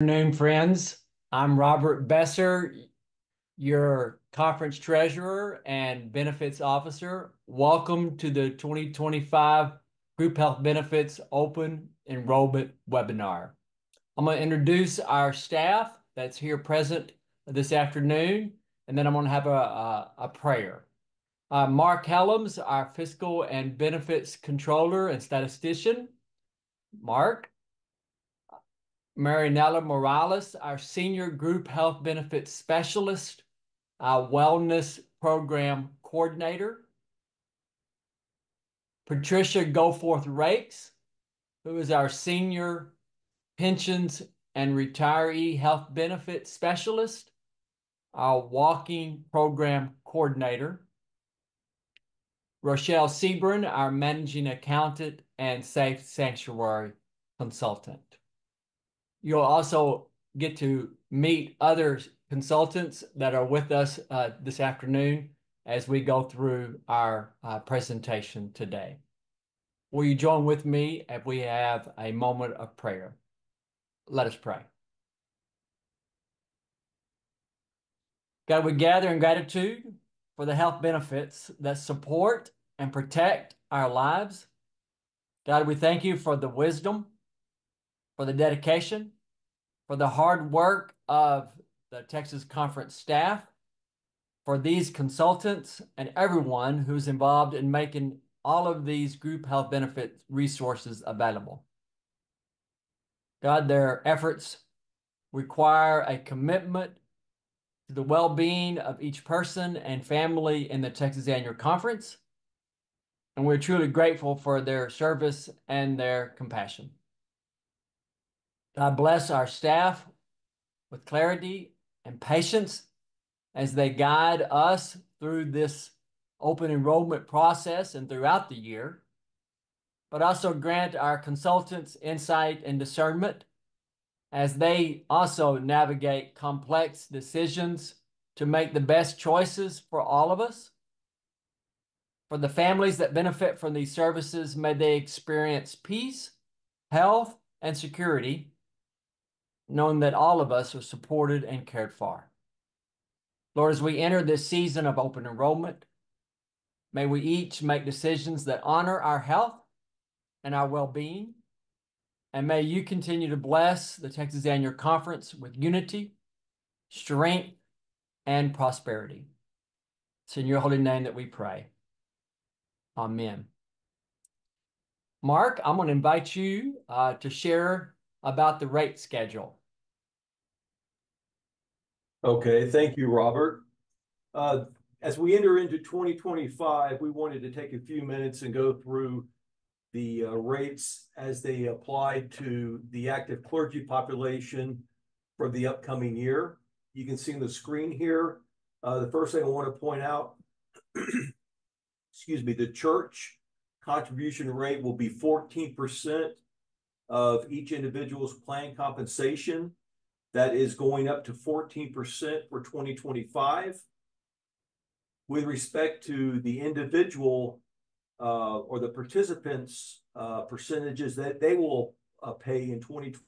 Afternoon, friends. I'm Robert Besser, your conference treasurer and benefits officer. Welcome to the 2025 Group Health Benefits Open Enrollment Webinar. I'm going to introduce our staff that's here present this afternoon, and then I'm going to have a prayer. Mark Helms, our fiscal and benefits controller and statistician. Mark. Marinella Morales, our Senior Group Health Benefits Specialist, our Wellness Program Coordinator. Patricia Goforth Rakes, who is our Senior Pensions and Retiree Health Benefits Specialist, our Walking Program Coordinator. Rochelle Sebrin, our Managing Accountant and Safe Sanctuary Consultant. You'll also get to meet other consultants that are with us this afternoon as we go through our presentation today. Will you join with me if we have a moment of prayer? Let us pray. God, we gather in gratitude for the health benefits that support and protect our lives. God, we thank you for the wisdom, for the dedication, for the hard work of the Texas Conference staff, for these consultants and everyone who's involved in making all of these group health benefit resources available. God, their efforts require a commitment to the well-being of each person and family in the Texas Annual Conference, and we're truly grateful for their service and their compassion. God bless our staff with clarity and patience as they guide us through this open enrollment process and throughout the year, but also grant our consultants insight and discernment as they also navigate complex decisions to make the best choices for all of us. For the families that benefit from these services, may they experience peace, health, and security, knowing that all of us are supported and cared for. Lord, as we enter this season of open enrollment, may we each make decisions that honor our health and our well-being, and may you continue to bless the Texas Annual Conference with unity, strength, and prosperity. It's in your holy name that we pray. Amen. Mark, I'm going to invite you to share about the rate schedule. Okay, thank you, Robert. As we enter into 2025, we wanted to take a few minutes and go through the rates as they apply to the active clergy population for the upcoming year. You can see on the screen here, the first thing I want to point out, excuse me, the church contribution rate will be 14% of each individual's plan compensation. That is going up to 14% for 2025. With respect to the individual or the participants' percentages that they will pay in 2020,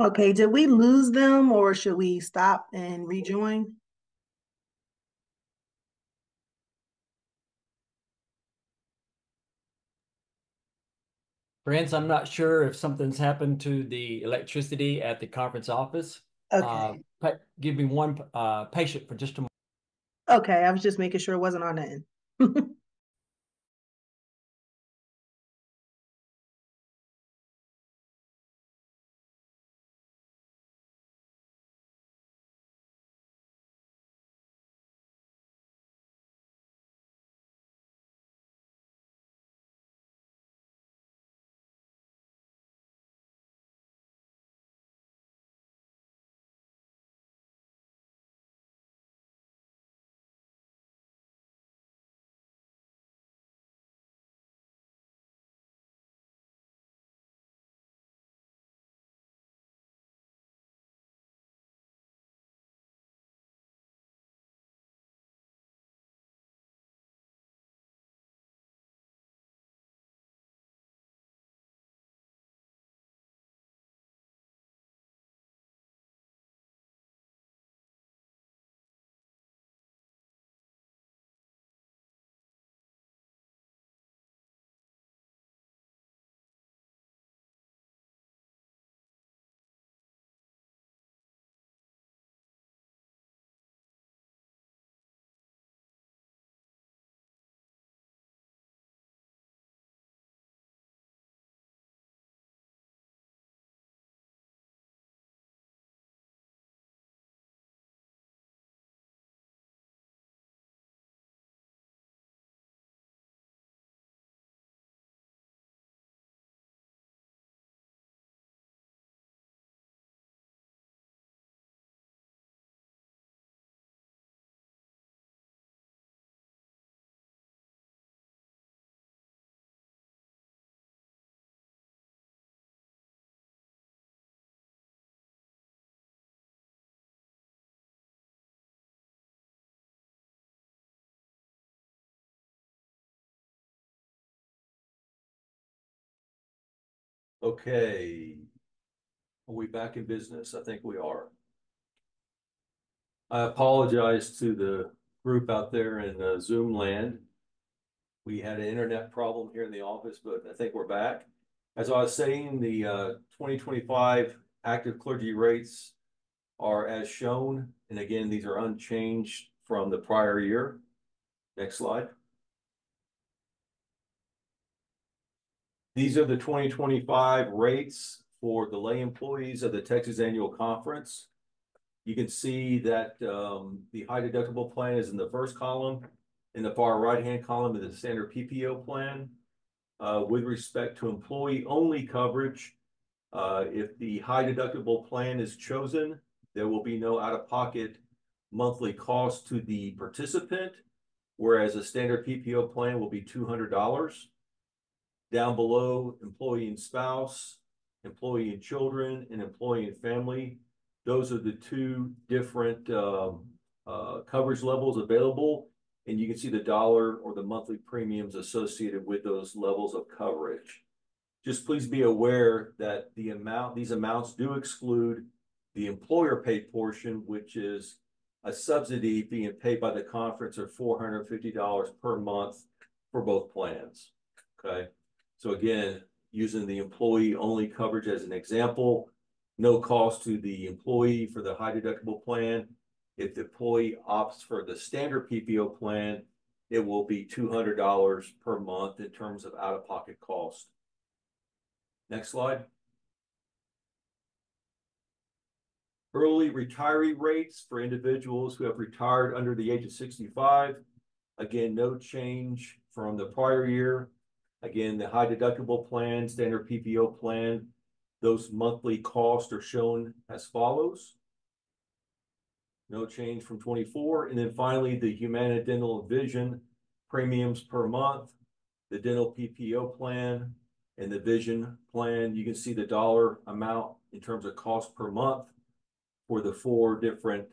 Okay, did we lose them or should we stop and rejoin? Friends, I'm not sure if something's happened to the electricity at the conference office. Okay. Give me one patient for just a moment. Okay, I was just making sure it wasn't on the end. Okay. Are we back in business? I think we are. I apologize to the group out there in Zoom land. We had an internet problem here in the office, but I think we're back. As I was saying, the 2025 active clergy rates are as shown. And again, these are unchanged from the prior year. Next slide. These are the 2025 rates for the lay employees of the Texas Annual Conference. You can see that the high deductible plan is in the first column. In the far right-hand column is the standard PPO plan. With respect to employee-only coverage, if the high deductible plan is chosen, there will be no out-of-pocket monthly cost to the participant, whereas a standard PPO plan will be $200. Down below, employee and spouse, employee and children, and employee and family. Those are the two different coverage levels available. And you can see the dollar or the monthly premiums associated with those levels of coverage. Just please be aware that these amounts do exclude the employer paid portion, which is a subsidy being paid by the conference of $450 per month for both plans. Okay. So again, using the employee only coverage as an example, no cost to the employee for the high deductible plan. If the employee opts for the standard PPO plan, it will be $200 per month in terms of out-of-pocket cost. Next slide. Early retiree rates for individuals who have retired under the age of 65. Again, no change from the prior year. Again, the high deductible plan, standard PPO plan, those monthly costs are shown as follows. No change from 24. And then finally, the Humana Dental and Vision premiums per month, the dental PPO plan, and the vision plan. You can see the dollar amount in terms of cost per month for the four different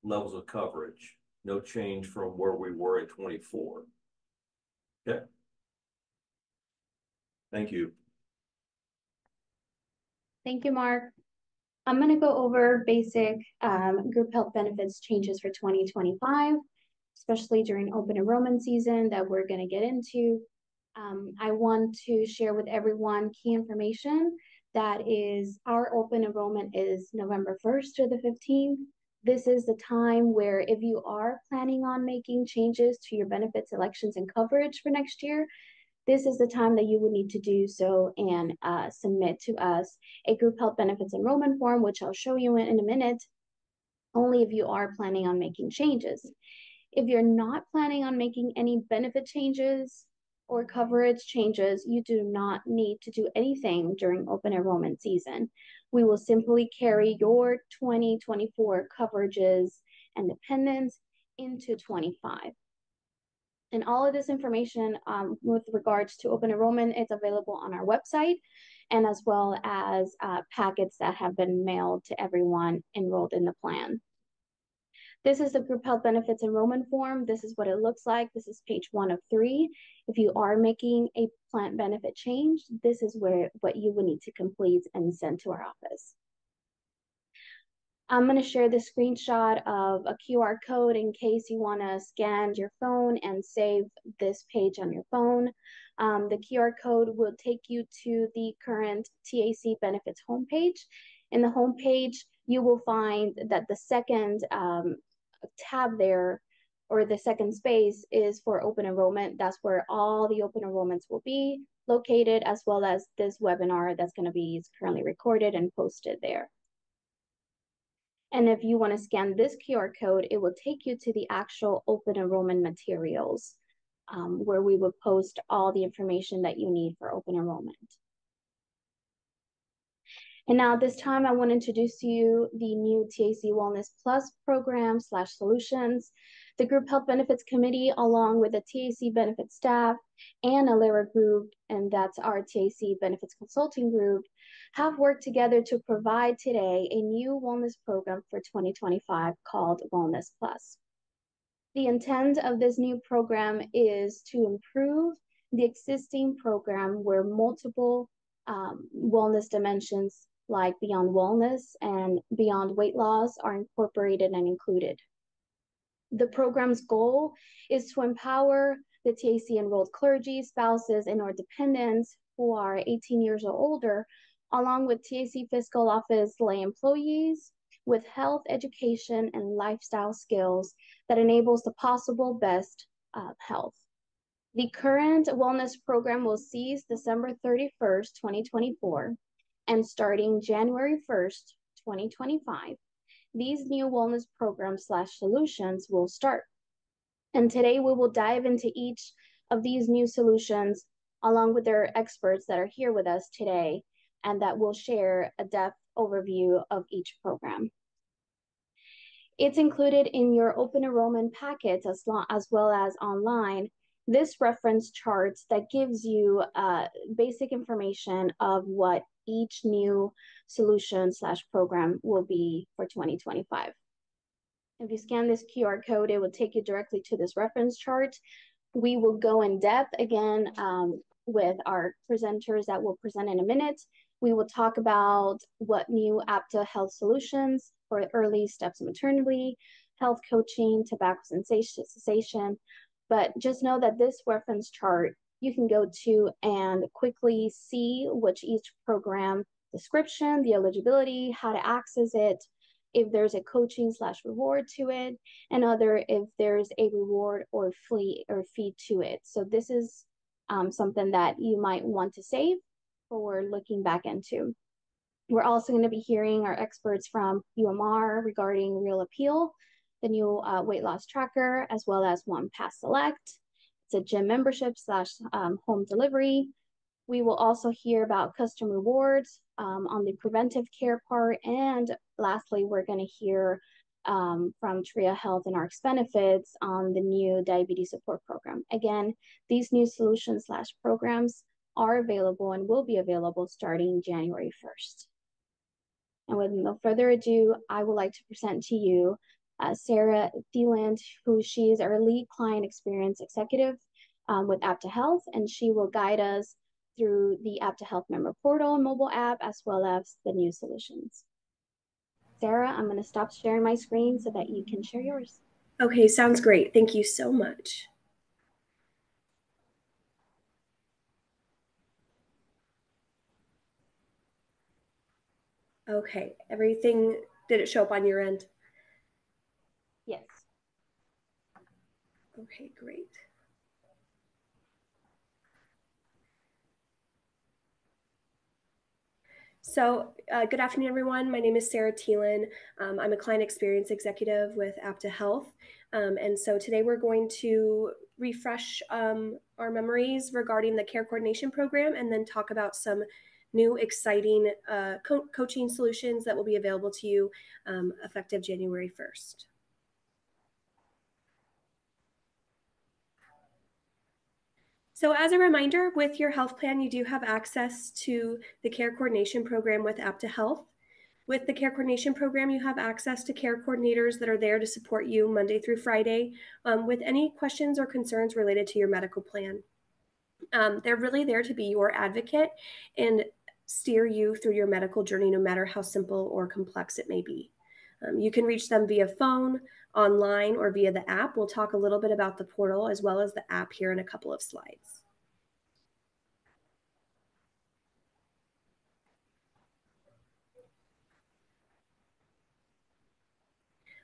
levels of coverage. No change from where we were in 24. Okay. Thank you. Thank you, Mark. I'm going to go over basic group health benefits changes for 2025, especially during open enrollment season that we're going to get into. I want to share with everyone key information that is our open enrollment is November 1st to the 15th. This is the time where if you are planning on making changes to your benefits, elections, and coverage for next year, this is the time that you would need to do so and submit to us a group health benefits enrollment form, which I'll show you in a minute, only if you are planning on making changes. If you're not planning on making any benefit changes or coverage changes, you do not need to do anything during open enrollment season. We will simply carry your 2024 coverages and dependents into 25. And all of this information with regards to open enrollment is available on our website, and as well as packets that have been mailed to everyone enrolled in the plan. This is the group health benefits enrollment form. This is what it looks like. This is page 1 of 3. If you are making a plan benefit change, this is what you will need to complete and send to our office. I'm going to share the screenshot of a QR code in case you want to scan your phone and save this page on your phone. The QR code will take you to the current TAC benefits homepage. In the homepage, you will find that the second tab there, or the second space, is for open enrollment. That's where all the open enrollments will be located, as well as this webinar that's going to be currently recorded and posted there. And if you want to scan this QR code, it will take you to the actual open enrollment materials, where we will post all the information that you need for open enrollment. And now this time I want to introduce to you the new TAC Wellness Plus program / solutions. The Group Health Benefits Committee, along with the TAC benefits staff and Alera Group, and that's our TAC benefits consulting group, have worked together to provide today a new wellness program for 2025 called Wellness Plus. The intent of this new program is to improve the existing program where multiple wellness dimensions like Beyond Wellness and Beyond Weight Loss are incorporated and included. The program's goal is to empower the TAC enrolled clergy, spouses, and or dependents who are 18 years or older, along with TAC Fiscal Office lay employees, with health, education, and lifestyle skills that enables the possible best health. The current wellness program will cease December 31st, 2024, and starting January 1st, 2025, these new wellness programs / solutions will start. And today we will dive into each of these new solutions along with their experts that are here with us today, and that will share a depth overview of each program. It's included in your open enrollment packets as well as online. This reference charts that gives you basic information of what each new solution / program will be for 2025. If you scan this QR code, it will take you directly to this reference chart. We will go in depth again with our presenters that will present in a minute. We will talk about what new APTA health solutions for early steps of maternity, health coaching, tobacco cessation. But just know that this reference chart you can go to and quickly see which each program description, the eligibility, how to access it, if there's a coaching / reward to it, and other if there's a reward or fee to it. So this is something that you might want to save for looking back into. We're also going to be hearing our experts from UMR regarding Real Appeal, the new weight loss tracker, as well as One Pass Select. It's a gym membership / home delivery. We will also hear about custom rewards on the preventive care part. And lastly, we're going to hear from Tria Health and Arcs Benefits on the new diabetes support program. Again, these new solutions / programs are available and will be available starting January 1st. And with no further ado, I would like to present to you Sarah Thieland, who she is our lead client experience executive with APTA Health, and she will guide us through the APTA Health member portal and mobile app, as well as the new solutions. Sarah, I'm going to stop sharing my screen so that you can share yours. Okay, sounds great. Thank you so much. Okay, everything, did it show up on your end? Yes. Okay, great. So good afternoon, everyone. My name is Sarah Thielen. I'm a client experience executive with Apta Health. And so today we're going to refresh our memories regarding the care coordination program and then talk about some new exciting coaching solutions that will be available to you effective January 1st. So as a reminder, with your health plan, you do have access to the care coordination program with Apta Health. With the care coordination program, you have access to care coordinators that are there to support you Monday through Friday with any questions or concerns related to your medical plan. They're really there to be your advocate and steer you through your medical journey, no matter how simple or complex it may be. You can reach them via phone, online, or via the app. We'll talk a little bit about the portal as well as the app here in a couple of slides.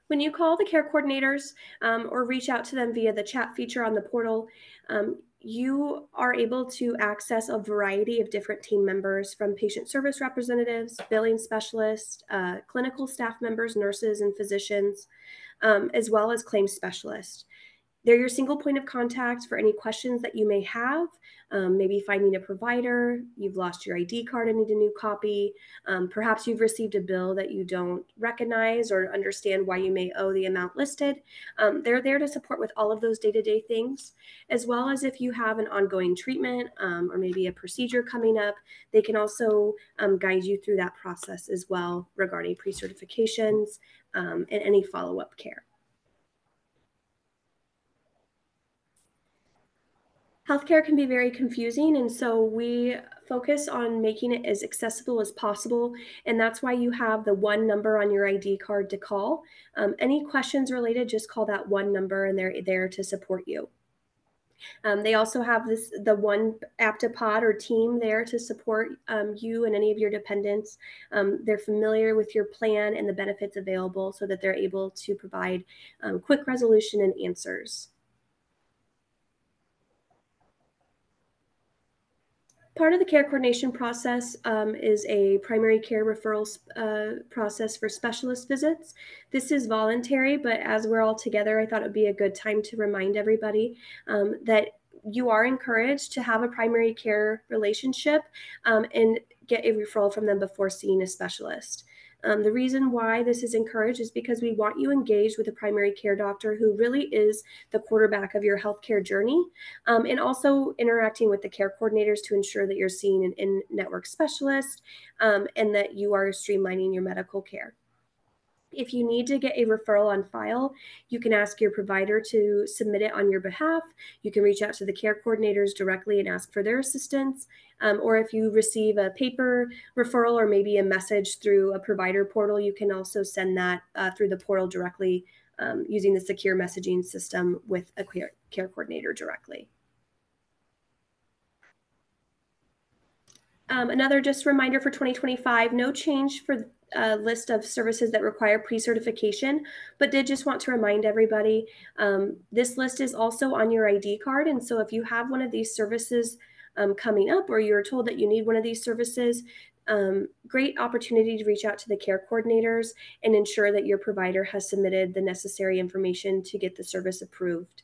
When you call the care coordinators or reach out to them via the chat feature on the portal, you are able to access a variety of different team members, from patient service representatives, billing specialists, clinical staff members, nurses and physicians, as well as claims specialists. They're your single point of contact for any questions that you may have, maybe finding a provider, you've lost your ID card and need a new copy, perhaps you've received a bill that you don't recognize or understand why you may owe the amount listed. They're there to support with all of those day-to-day things, as well as if you have an ongoing treatment or maybe a procedure coming up, they can also guide you through that process as well regarding pre-certifications and any follow-up care. Healthcare can be very confusing, and so we focus on making it as accessible as possible, and that's why you have the one number on your ID card to call. Any questions related, just call that one number, and they're there to support you. They also have the one AptaPod or team there to support you and any of your dependents. They're familiar with your plan and the benefits available so that they're able to provide quick resolution and answers. Part of the care coordination process is a primary care referral process for specialist visits. This is voluntary, but as we're all together, I thought it would be a good time to remind everybody that you are encouraged to have a primary care relationship and get a referral from them before seeing a specialist. The reason why this is encouraged is because we want you engaged with a primary care doctor who really is the quarterback of your healthcare journey, and also interacting with the care coordinators to ensure that you're seeing an in-network specialist and that you are streamlining your medical care. If you need to get a referral on file, you can ask your provider to submit it on your behalf. You can reach out to the care coordinators directly and ask for their assistance. Or if you receive a paper referral or maybe a message through a provider portal, you can also send that through the portal directly using the secure messaging system with a care coordinator directly. Another just reminder for 2025, no change for a list of services that require pre-certification, but did just want to remind everybody, this list is also on your ID card. And so if you have one of these services coming up or you're told that you need one of these services, great opportunity to reach out to the care coordinators and ensure that your provider has submitted the necessary information to get the service approved.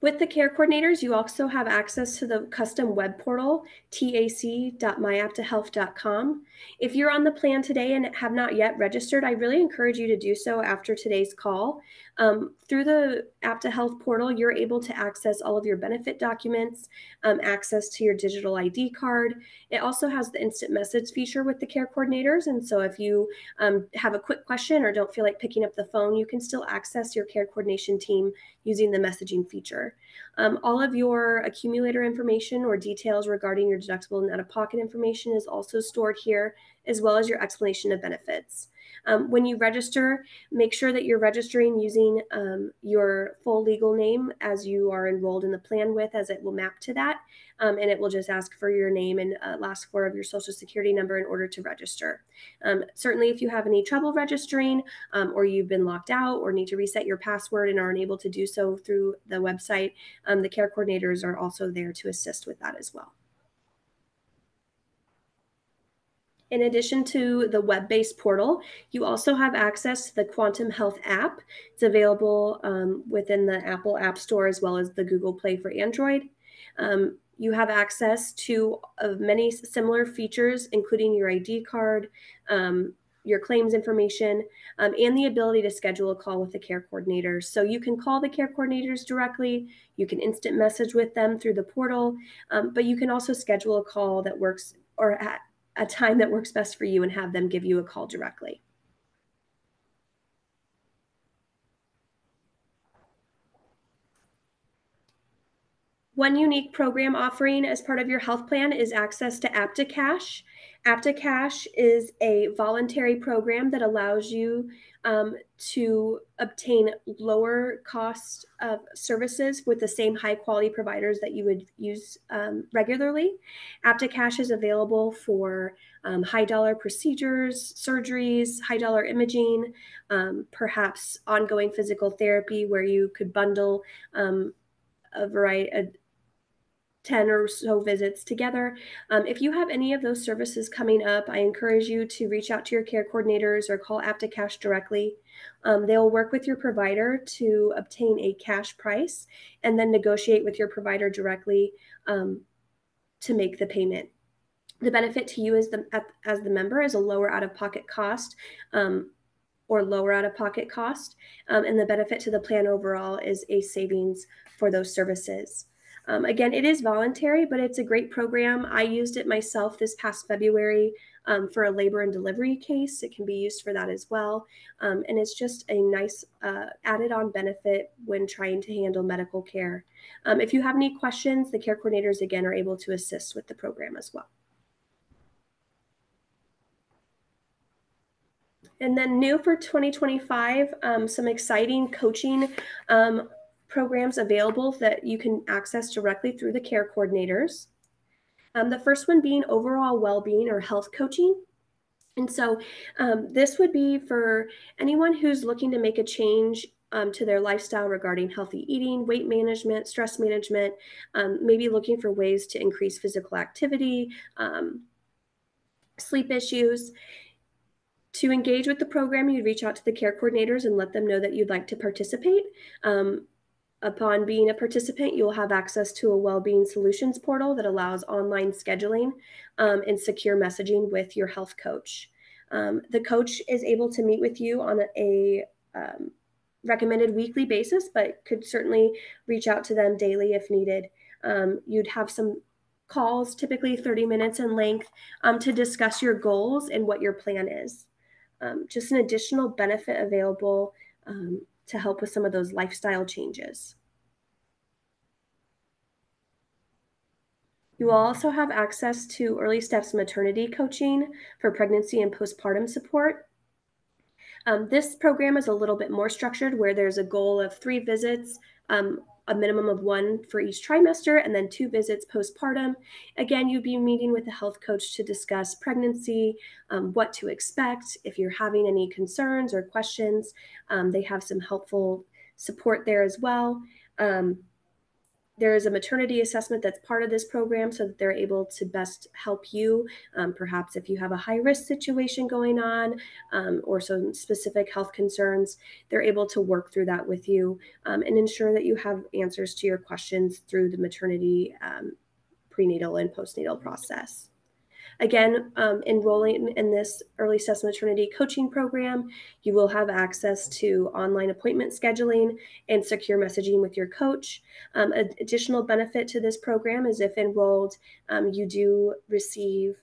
With the care coordinators, you also have access to the custom web portal, tac.myaptahealth.com. If you're on the plan today and have not yet registered, I really encourage you to do so after today's call. Through the Apta Health portal, you're able to access all of your benefit documents, access to your digital ID card. It also has the instant message feature with the care coordinators. And so if you have a quick question or don't feel like picking up the phone, you can still access your care coordination team using the messaging feature. coordinator. All of your accumulator information or details regarding your deductible and out-of-pocket information is also stored here, as well as your explanation of benefits. When you register, make sure that you're registering using your full legal name as you are enrolled in the plan with, as it will map to that. And it will just ask for your name and last four of your social security number in order to register. Certainly, if you have any trouble registering or you've been locked out or need to reset your password and are unable to do so through the website, the care coordinators are also there to assist with that as well. In addition to the web-based portal, you also have access to the Quantum Health app. It's available within the Apple App Store as well as the Google Play for Android. You have access to many similar features, including your ID card, your claims information, and the ability to schedule a call with the care coordinators. So you can call the care coordinators directly, you can instant message with them through the portal, but you can also schedule a call that works or at a time that works best for you and have them give you a call directly. One unique program offering as part of your health plan is access to AptoCash. AptoCash is a voluntary program that allows you to obtain lower cost of services with the same high quality providers that you would use regularly. AptoCash is available for high dollar procedures, surgeries, high dollar imaging, perhaps ongoing physical therapy where you could bundle a variety of 10 or so visits together. If you have any of those services coming up, I encourage you to reach out to your care coordinators or call AptoCash directly. They'll work with your provider to obtain a cash price and then negotiate with your provider directly to make the payment. The benefit to you as the member is a lower out-of-pocket cost and the benefit to the plan overall is a savings for those services. Again, it is voluntary, but it's a great program. I used it myself this past February for a labor and delivery case. It can be used for that as well. And it's just a nice added on benefit when trying to handle medical care. If you have any questions, the care coordinators, again, are able to assist with the program as well. And then new for 2025, some exciting coaching programs available that you can access directly through the care coordinators. The first one being overall well-being or health coaching. And so this would be for anyone who's looking to make a change to their lifestyle regarding healthy eating, weight management, stress management, maybe looking for ways to increase physical activity, sleep issues. To engage with the program, you'd reach out to the care coordinators and let them know that you'd like to participate. Upon being a participant, you'll have access to a well-being solutions portal that allows online scheduling and secure messaging with your health coach. The coach is able to meet with you on a recommended weekly basis, but could certainly reach out to them daily if needed. You'd have some calls, typically 30 minutes in length, to discuss your goals and what your plan is. Just an additional benefit available to help with some of those lifestyle changes. You will also have access to early steps maternity coaching for pregnancy and postpartum support. This program is a little bit more structured where there's a goal of 3 visits, a minimum of 1 for each trimester, and then 2 visits postpartum. Again, you'd be meeting with a health coach to discuss pregnancy, what to expect, if you're having any concerns or questions. They have some helpful support there as well. There is a maternity assessment that's part of this program so that they're able to best help you, perhaps if you have a high-risk situation going on or some specific health concerns, they're able to work through that with you and ensure that you have answers to your questions through the maternity, prenatal, and postnatal process. Again, enrolling in this early steps maternity coaching program, you will have access to online appointment scheduling and secure messaging with your coach. Additional benefit to this program is if enrolled, you do receive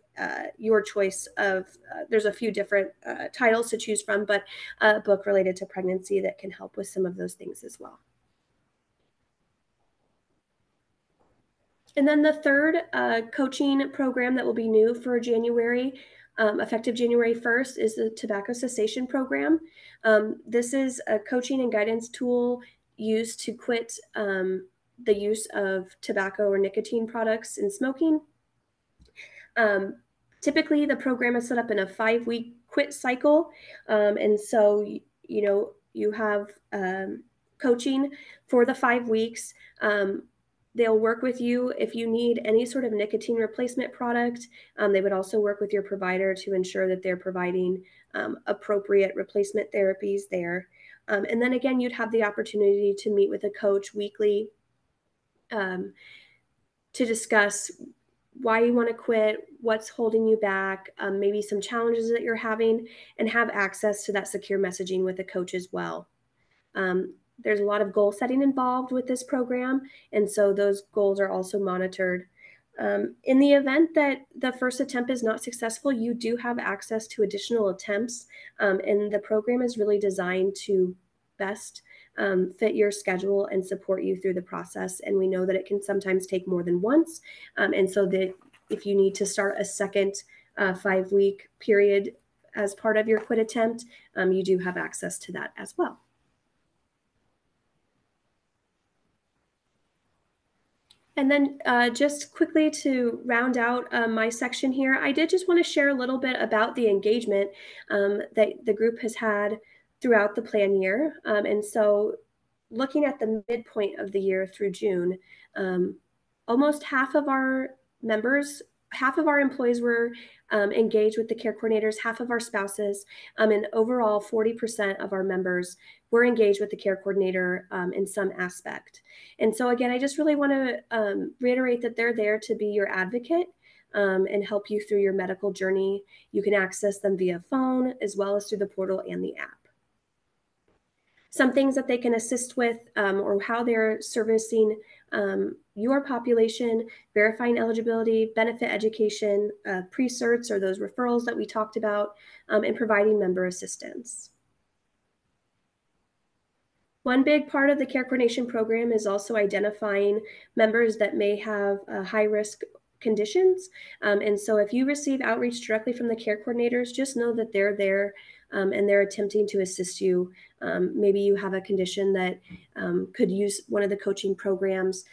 your choice of, there's a few different titles to choose from, but a book related to pregnancy that can help with some of those things as well. And then the third coaching program that will be new for January, effective January 1st, is the Tobacco Cessation Program. This is a coaching and guidance tool used to quit the use of tobacco or nicotine products in smoking. Typically, the program is set up in a 5-week quit cycle. And so, you have coaching for the 5 weeks. They'll work with you if you need any sort of nicotine replacement product. They would also work with your provider to ensure that they're providing appropriate replacement therapies there. And then again, you'd have the opportunity to meet with a coach weekly to discuss why you want to quit, what's holding you back, maybe some challenges that you're having, and have access to that secure messaging with a coach as well. There's a lot of goal setting involved with this program, and so those goals are also monitored. In the event that the first attempt is not successful, you do have access to additional attempts, and the program is really designed to best fit your schedule and support you through the process. And we know that it can sometimes take more than once, and so that if you need to start a second 5-week period as part of your quit attempt, you do have access to that as well. And then just quickly to round out my section here, I did just want to share a little bit about the engagement that the group has had throughout the plan year. And so looking at the midpoint of the year through June, almost half of our members, half of our employees were engaged with the care coordinators, half of our spouses, and overall 40% of our members were engaged with the care coordinator in some aspect. And so again, I just really want to reiterate that they're there to be your advocate and help you through your medical journey. You can access them via phone as well as through the portal and the app. Some things that they can assist with or how they're servicing your population, verifying eligibility, benefit education, pre-certs or those referrals that we talked about, and providing member assistance. One big part of the care coordination program is also identifying members that may have high-risk conditions. And so if you receive outreach directly from the care coordinators, just know that they're there and they're attempting to assist you. Maybe you have a condition that could use one of the coaching programs,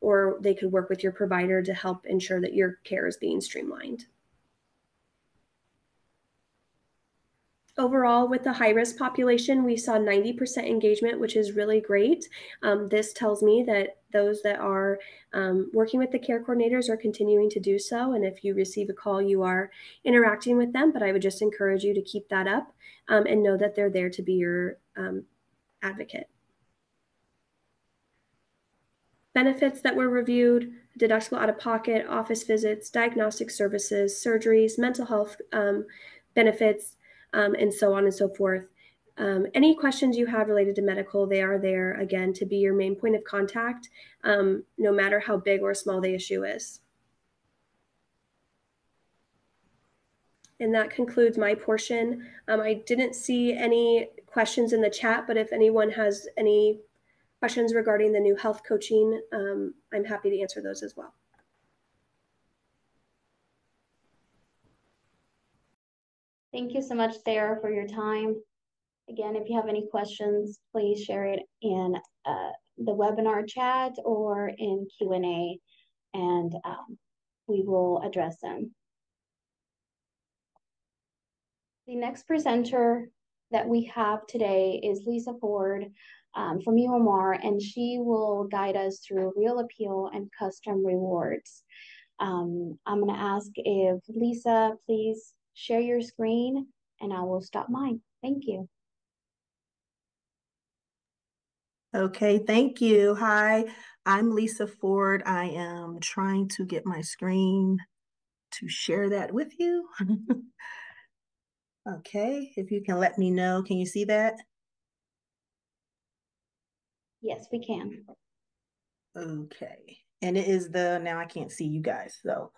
or they could work with your provider to help ensure that your care is being streamlined. Overall, with the high-risk population, we saw 90% engagement, which is really great. This tells me that those that are working with the care coordinators are continuing to do so. And if you receive a call, you are interacting with them. But I would just encourage you to keep that up and know that they're there to be your advocate. Benefits that were reviewed: deductible out-of-pocket, office visits, diagnostic services, surgeries, mental health benefits, and so on and so forth. Any questions you have related to medical, they are there, again, to be your main point of contact, no matter how big or small the issue is. And that concludes my portion. I didn't see any questions in the chat, but if anyone has any questions regarding the new health coaching, I'm happy to answer those as well. Thank you so much, Sarah, for your time. Again, if you have any questions, please share it in the webinar chat or in Q&A, and we will address them. The next presenter that we have today is Lisa Ford from UMR, and she will guide us through Real Appeal and Custom Rewards. I'm going to ask if Lisa, please share your screen, and I will stop mine. Thank you. Okay, thank you. Hi, I'm Lisa Ford. I am trying to get my screen to share that with you. Okay, if you can let me know, can you see that? Yes, we can. Okay, and it is now I can't see you guys, so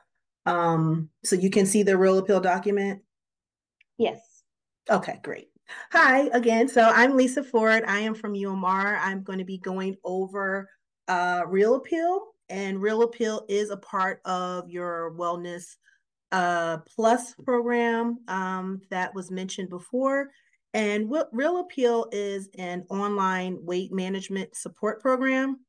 you can see the Real Appeal document? Yes. Okay, great. Hi again. So I'm Lisa Ford. I am from UMR. I'm going to be going over Real Appeal And Real Appeal is a part of your Wellness Plus program that was mentioned before. And Real Appeal is an online weight management support program.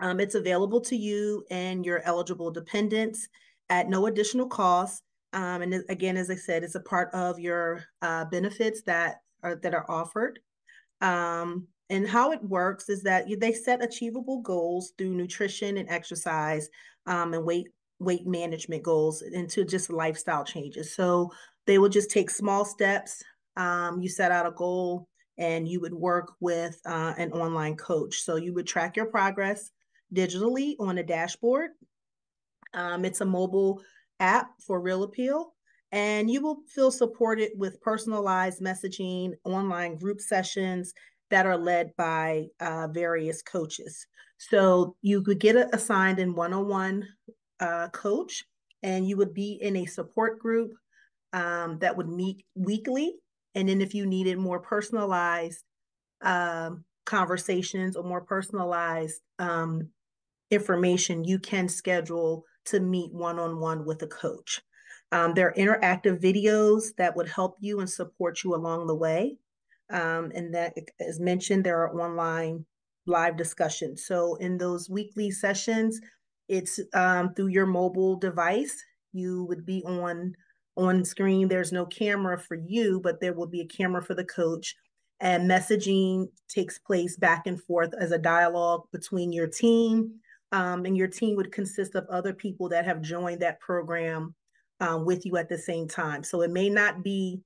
It's available to you and your eligible dependents at no additional cost. And again, as I said, it's a part of your benefits that are offered. And how it works is that they set achievable goals through nutrition and exercise, and weight management goals into just lifestyle changes. So they will just take small steps. You set out a goal and you would work with an online coach. So you would track your progress digitally on a dashboard. It's a mobile app for Real Appeal, and you will feel supported with personalized messaging, online group sessions that are led by various coaches. So you could get assigned in one-on-one coach, and you would be in a support group that would meet weekly. And then if you needed more personalized conversations or more personalized information, you can schedule to meet one-on-one with a coach. There are interactive videos that would help you and support you along the way. And that, as mentioned, there are online live discussions. So in those weekly sessions, it's through your mobile device. You would be on screen. There's no camera for you, but there will be a camera for the coach. And messaging takes place back and forth as a dialogue between your team. And your team would consist of other people that have joined that program with you at the same time. So it may not be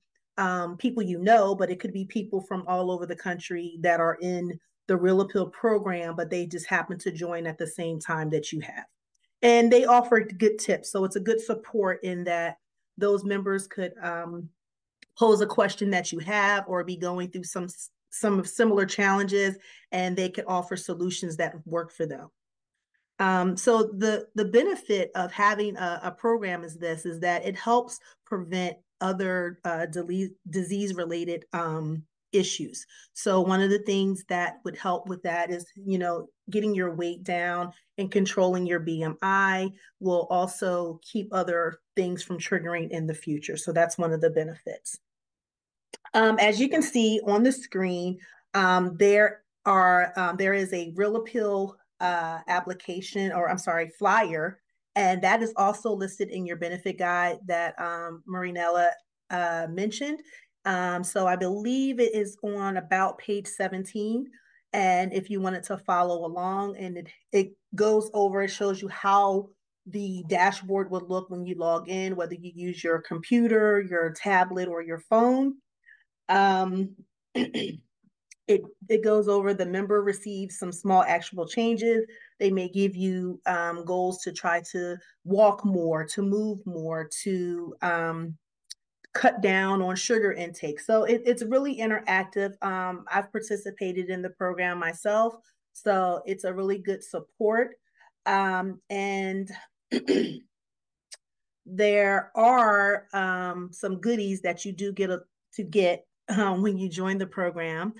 people you know, but it could be people from all over the country that are in the Real Appeal program, but they just happen to join at the same time that you have. And they offer good tips. So it's a good support in that those members could pose a question that you have or be going through some similar challenges, and they could offer solutions that work for them. So the benefit of having a program is that it helps prevent other disease-related issues. So one of the things that would help with that is, getting your weight down and controlling your BMI will also keep other things from triggering in the future. So that's one of the benefits. As you can see on the screen, there is a Real Appeal application, or I'm sorry, flyer, and that is also listed in your benefit guide that Marinella mentioned. So I believe it is on about page 17. And if you wanted to follow along, and it goes over, it shows you how the dashboard would look when you log in, whether you use your computer, your tablet, or your phone. It goes over the member receives some small actionable changes. They may give you goals to try to walk more, to move more, to cut down on sugar intake. So it's really interactive. I've participated in the program myself, so it's a really good support. And there are some goodies that you do get when you join the program.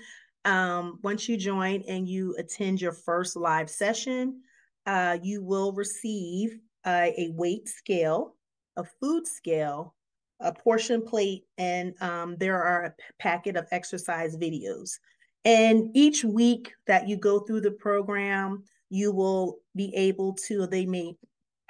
Once you join and you attend your first live session, you will receive a weight scale, a food scale, a portion plate, and there are a packet of exercise videos. And each week that you go through the program, you will be able to, they may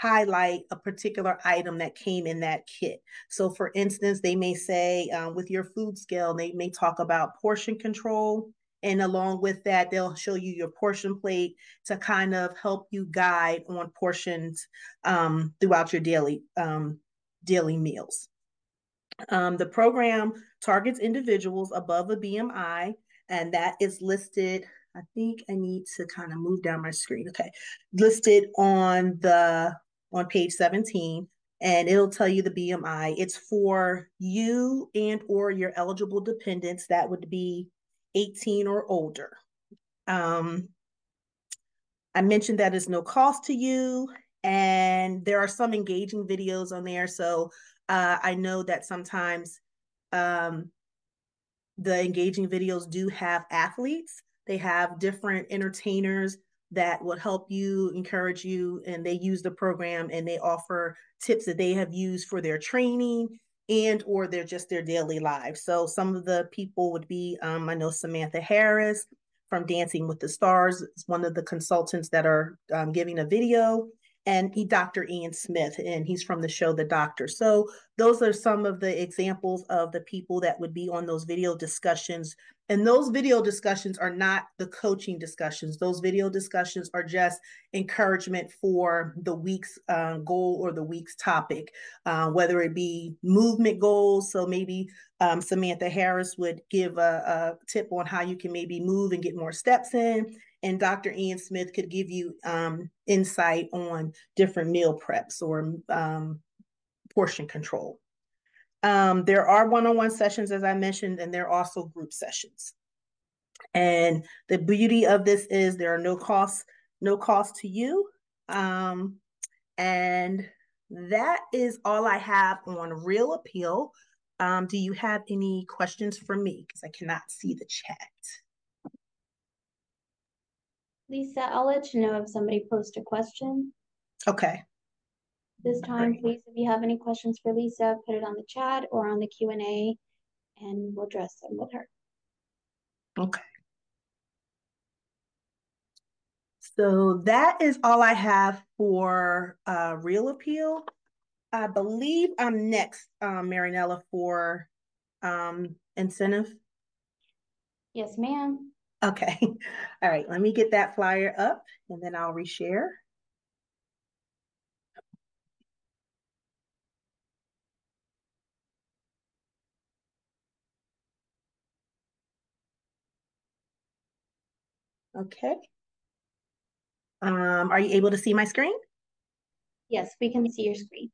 highlight a particular item that came in that kit. So for instance, they may say with your food scale, they may talk about portion control. And along with that, they'll show you your portion plate to kind of help you guide on portions throughout your daily meals. The program targets individuals above a BMI, and that is listed. I think I need to kind of move down my screen. Okay, listed on page 17, and it'll tell you the BMI. It's for you and or your eligible dependents. That would be 18 or older. I mentioned that it's no cost to you, and there are some engaging videos on there. So I know that sometimes the engaging videos do have athletes. They have different entertainers that will help you, encourage you, and they use the program and they offer tips that they have used for their training and or they're just their daily lives. So some of the people would be, I know Samantha Harris from Dancing with the Stars is one of the consultants that are giving a video, and Dr. Ian Smith, and he's from the show The Doctor. So those are some of the examples of the people that would be on those video discussions. And those video discussions are not the coaching discussions. Those video discussions are just encouragement for the week's goal or the week's topic, whether it be movement goals. So maybe Samantha Harris would give a tip on how you can maybe move and get more steps in. And Dr. Ian Smith could give you insight on different meal preps or portion control. There are one-on-one sessions, as I mentioned, and there are also group sessions. And the beauty of this is there are no cost to you. And that is all I have on Real Appeal. Do you have any questions for me? Because I cannot see the chat. Lisa, I'll let you know if somebody posts a question. Okay. This time, Great. please, if you have any questions for Lisa, put it on the chat or on the Q&A, and we'll address them with her. Okay. So that is all I have for Real Appeal. I believe I'm next, Marinella, for incentive. Yes, ma'am. Okay. All right. Let me get that flyer up and then I'll reshare. Okay. Are you able to see my screen? Yes, we can see your screen.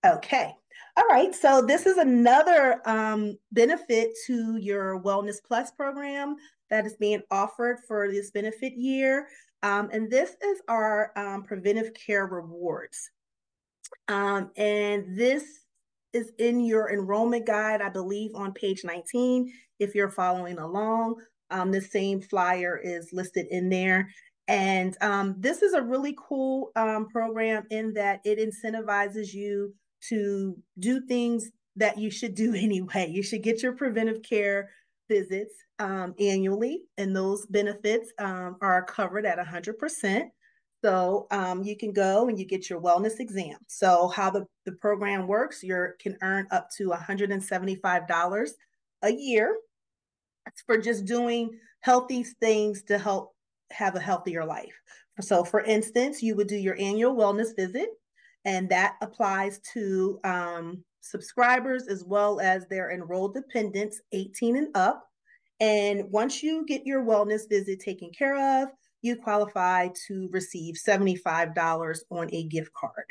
Okay. All right. So this is another benefit to your Wellness Plus program that is being offered for this benefit year. And this is our preventive care rewards. And this is in your enrollment guide, I believe, on page 19, if you're following along. The same flyer is listed in there. And this is a really cool program in that it incentivizes you to do things that you should do anyway. You should get your preventive care visits annually, and those benefits are covered at 100%. So you can go and you get your wellness exam. So how the program works, you can earn up to $175 a year for just doing healthy things to help have a healthier life. So for instance, you would do your annual wellness visit, and that applies to subscribers as well as their enrolled dependents 18 and up. And once you get your wellness visit taken care of, you qualify to receive $75 on a gift card.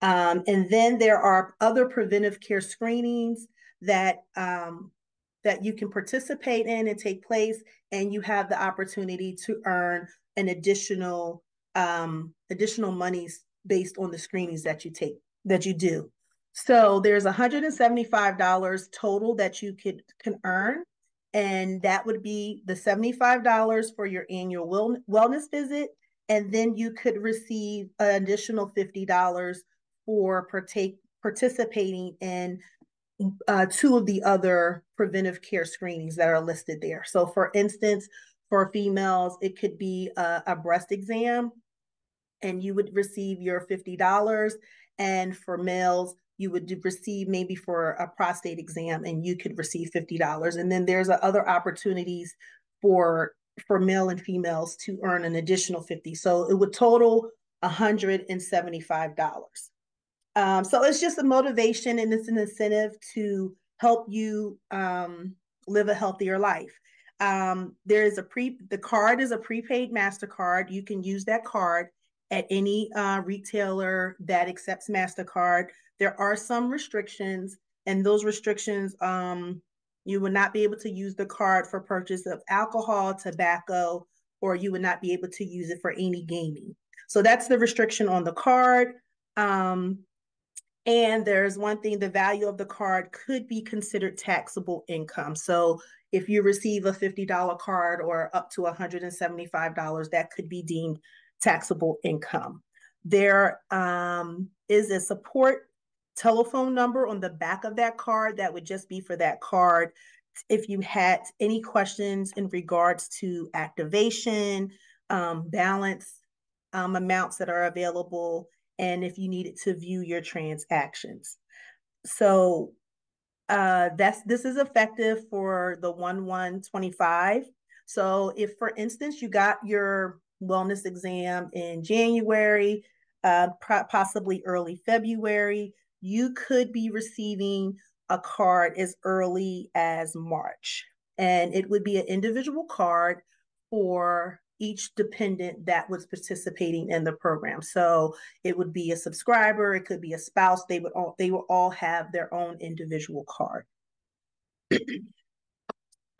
And then there are other preventive care screenings that that you can participate in and take place, and you have the opportunity to earn an additional monies based on the screenings that you do. So there's $175 total that you can earn. And that would be the $75 for your annual wellness visit. And then you could receive an additional $50 for participating in 2 of the other preventive care screenings that are listed there. So for instance, for females, it could be a breast exam, and you would receive your $50. And for males, you would receive maybe for a prostate exam, and you could receive $50. And then there's other opportunities for male and females to earn an additional $50. So it would total $175. So it's just a motivation and it's an incentive to help you live a healthier life. The card is a prepaid MasterCard. You can use that card at any retailer that accepts MasterCard. There are some restrictions, and those restrictions, you would not be able to use the card for purchase of alcohol, tobacco, or you would not be able to use it for any gaming. So that's the restriction on the card. And there's one thing, the value of the card could be considered taxable income. So if you receive a $50 card or up to $175, that could be deemed taxable income. There is a support telephone number on the back of that card that would just be for that card. If you had any questions in regards to activation, balance amounts that are available, and if you needed to view your transactions. So this is effective for the 1/1/25. So if, for instance, you got your wellness exam in January, possibly early February, you could be receiving a card as early as March. And it would be an individual card for each dependent that was participating in the program. So it would be a subscriber, it could be a spouse, they would all have their own individual card.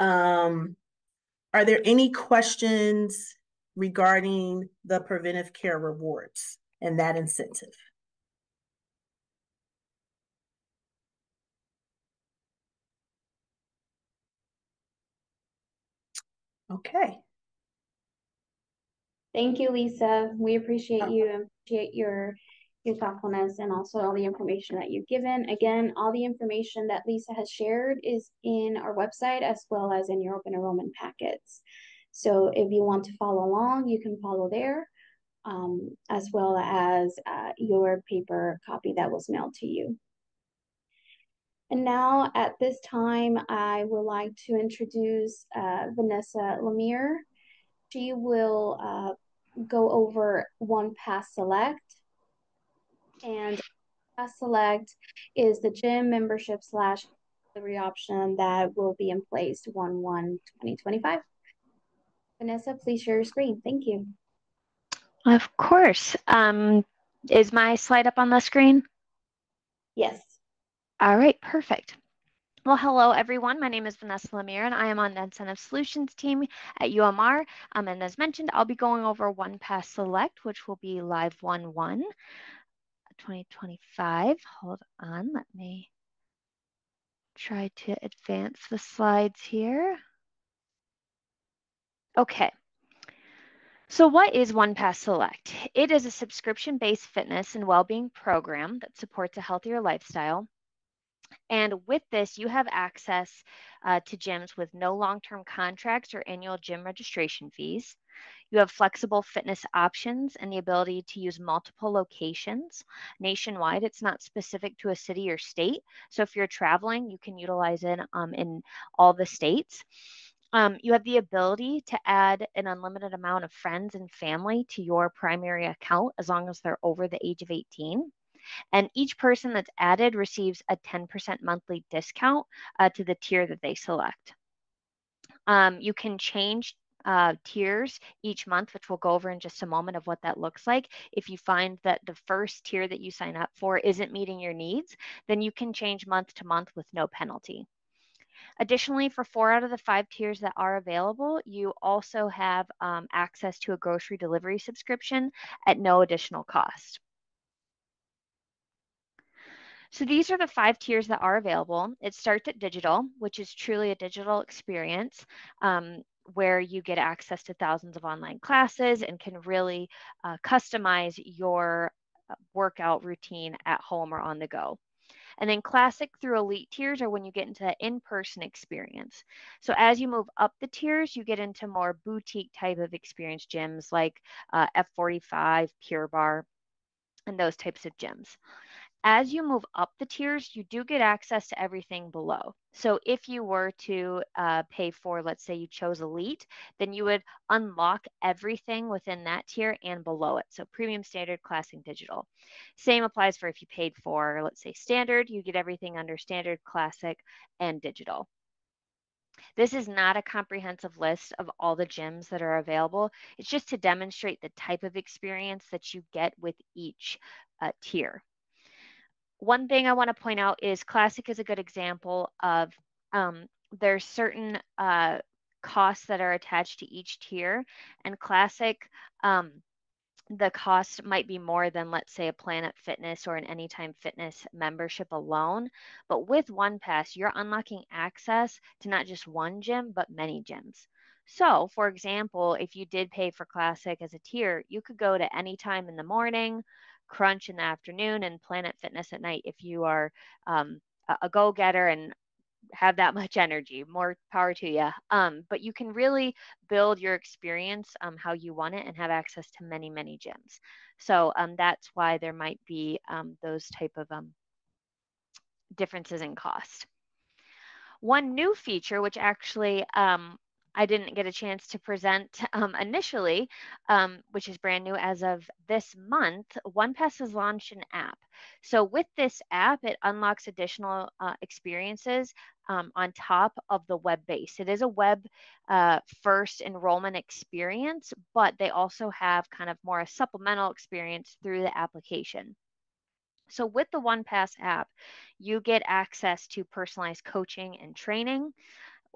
Are there any questions regarding the preventive care rewards and that incentive? Okay. Thank you, Lisa. We appreciate you and appreciate your thoughtfulness and also all the information that you've given. Again, all the information that Lisa has shared is in our website as well as in your open enrollment packets. So if you want to follow along, you can follow there, as well as your paper copy that was mailed to you. And now at this time, I would like to introduce Vanessa Lemire. She will go over OnePass Select. And Pass Select is the gym membership / delivery option that will be in place 1/1/2025. Vanessa, please share your screen. Thank you. Of course. Is my slide up on the screen? Yes. All right, perfect. Well, hello, everyone. My name is Vanessa Lemire, and I am on the Incentive Solutions team at UMR. And as mentioned, I'll be going over OnePass Select, which will be live 1/1/2025. Hold on, let me try to advance the slides here. Okay. So what is OnePass Select? It is a subscription-based fitness and well-being program that supports a healthier lifestyle. And with this, you have access to gyms with no long-term contracts or annual gym registration fees. You have flexible fitness options and the ability to use multiple locations nationwide. It's not specific to a city or state. So if you're traveling, you can utilize it in all the states. You have the ability to add an unlimited amount of friends and family to your primary account as long as they're over the age of 18. And each person that's added receives a 10% monthly discount to the tier that they select. You can change tiers each month, which we'll go over in just a moment of what that looks like. If you find that the first tier that you sign up for isn't meeting your needs, then you can change month to month with no penalty. Additionally, for 4 out of the 5 tiers that are available, you also have access to a grocery delivery subscription at no additional cost. So these are the 5 tiers that are available. It starts at digital, which is truly a digital experience where you get access to thousands of online classes and can really customize your workout routine at home or on the go. And then classic through elite tiers are when you get into that in-person experience. So as you move up the tiers, you get into more boutique type of experience gyms like F45, Pure Barre, and those types of gyms. As you move up the tiers, you do get access to everything below. So if you were to pay for, let's say you chose Elite, then you would unlock everything within that tier and below it. So Premium, Standard, Classic, Digital. Same applies for if you paid for, let's say Standard, you get everything under Standard, Classic, and Digital. This is not a comprehensive list of all the gyms that are available. It's just to demonstrate the type of experience that you get with each tier. One thing I want to point out is Classic is a good example of there's certain costs that are attached to each tier, and Classic the cost might be more than, let's say, a Planet Fitness or an Anytime Fitness membership alone. But with OnePass, you're unlocking access to not just one gym, but many gyms. So, for example, if you did pay for Classic as a tier, you could go to Anytime in the morning, Crunch in the afternoon, and Planet Fitness at night if you are a go-getter and have that much energy. More power to you. But you can really build your experience how you want it and have access to many, many gyms. So that's why there might be those type of differences in cost. One new feature, which actually I didn't get a chance to present initially, which is brand new as of this month, OnePass has launched an app. So with this app, it unlocks additional experiences on top of the web base. It is a web first enrollment experience, but they also have kind of more a supplemental experience through the application. So with the OnePass app, you get access to personalized coaching and training.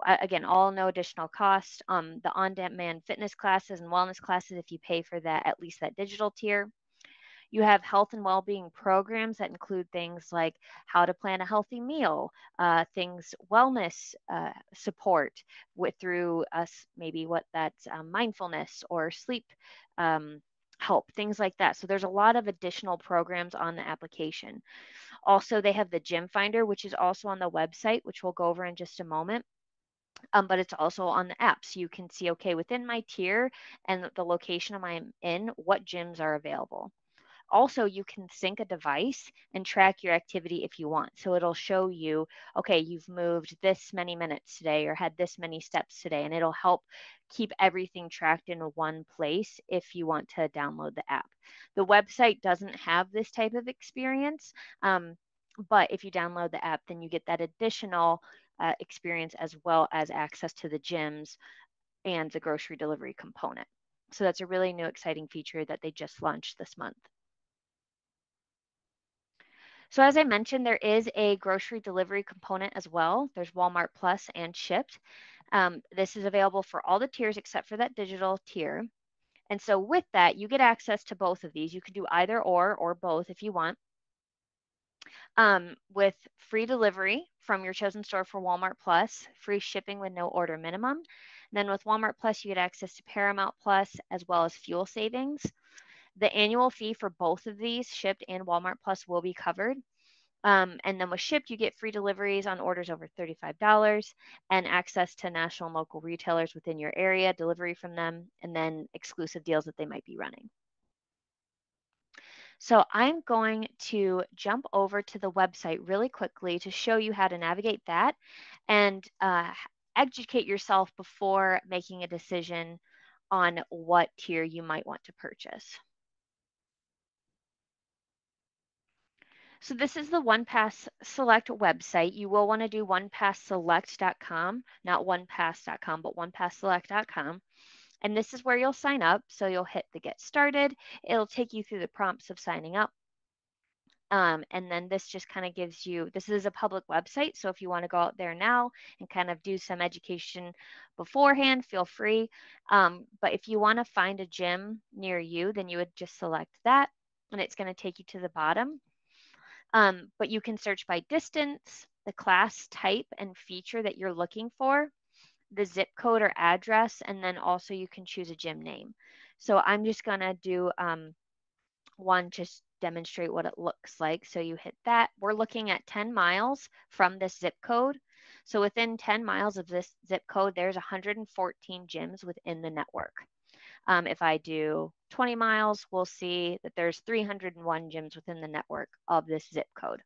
Again, all no additional cost. The on-demand fitness classes and wellness classes, if you pay for that, at least that digital tier. You have health and well-being programs that include things like how to plan a healthy meal, things wellness support through us, maybe what that's mindfulness or sleep help, things like that. So there's a lot of additional programs on the application. Also, they have the Gym Finder, which is also on the website, which we'll go over in just a moment. But it's also on the app. So you can see, okay, within my tier and the location I'm in, what gyms are available. Also, you can sync a device and track your activity if you want. So it'll show you, okay, you've moved this many minutes today or had this many steps today, and it'll help keep everything tracked in one place if you want to download the app. The website doesn't have this type of experience, but if you download the app, then you get that additional experience as well as access to the gyms and the grocery delivery component. So that's a really new, exciting feature that they just launched this month. So as I mentioned, there is a grocery delivery component as well. There's Walmart Plus and Shipt. This is available for all the tiers except for that digital tier. And so with that, you get access to both of these. You can do either or both if you want. With free delivery from your chosen store for Walmart Plus, free shipping with no order minimum. And then with Walmart Plus, you get access to Paramount Plus as well as fuel savings. The annual fee for both of these, Shipt and Walmart Plus, will be covered. And then with Shipt, you get free deliveries on orders over $35 and access to national and local retailers within your area, delivery from them, and then exclusive deals that they might be running. So I'm going to jump over to the website really quickly to show you how to navigate that and educate yourself before making a decision on what tier you might want to purchase. So this is the OnePass Select website. You will want to do onepassselect.com, not onepass.com, but onepassselect.com. And this is where you'll sign up. So you'll hit the get started. It'll take you through the prompts of signing up. And then this just kind of gives you, this is a public website. So if you want to go out there now and kind of do some education beforehand, feel free. But if you want to find a gym near you, then you would just select that and it's going to take you to the bottom. But you can search by distance, the class type and feature that you're looking for, the zip code or address, and then also you can choose a gym name. So I'm just going to do one, just demonstrate what it looks like. So you hit that. We're looking at 10 miles from this zip code. So within 10 miles of this zip code, there's 114 gyms within the network. If I do 20 miles, we'll see that there's 301 gyms within the network of this zip code.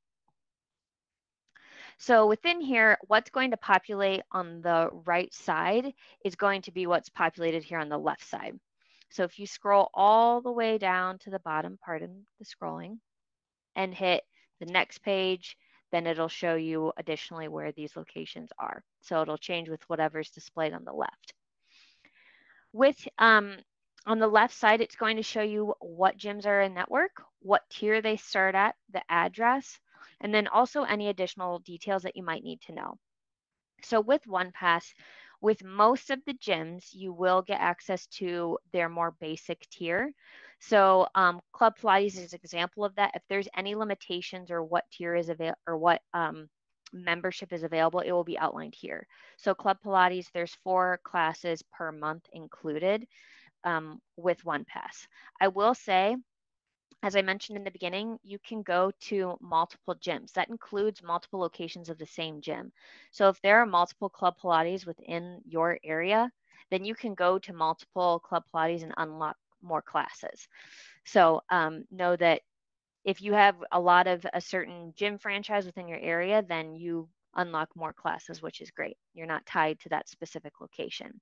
So within here, what's going to populate on the right side is going to be what's populated here on the left side. So if you scroll all the way down to the bottom, pardon the scrolling, and hit the next page, then it'll show you additionally where these locations are. So it'll change with whatever's displayed on the left. With on the left side, it's going to show you what gyms are in network, what tier they start at, the address, and then also any additional details that you might need to know. So with OnePass, with most of the gyms, you will get access to their more basic tier. So Club Pilates is an example of that. If there's any limitations or what tier is available or what membership is available, it will be outlined here. So Club Pilates, there's 4 classes per month included with OnePass. I will say, as I mentioned in the beginning, you can go to multiple gyms. That includes multiple locations of the same gym. So if there are multiple Club Pilates within your area, then you can go to multiple Club Pilates and unlock more classes. So know that if you have a lot of a certain gym franchise within your area, then you unlock more classes, which is great. You're not tied to that specific location.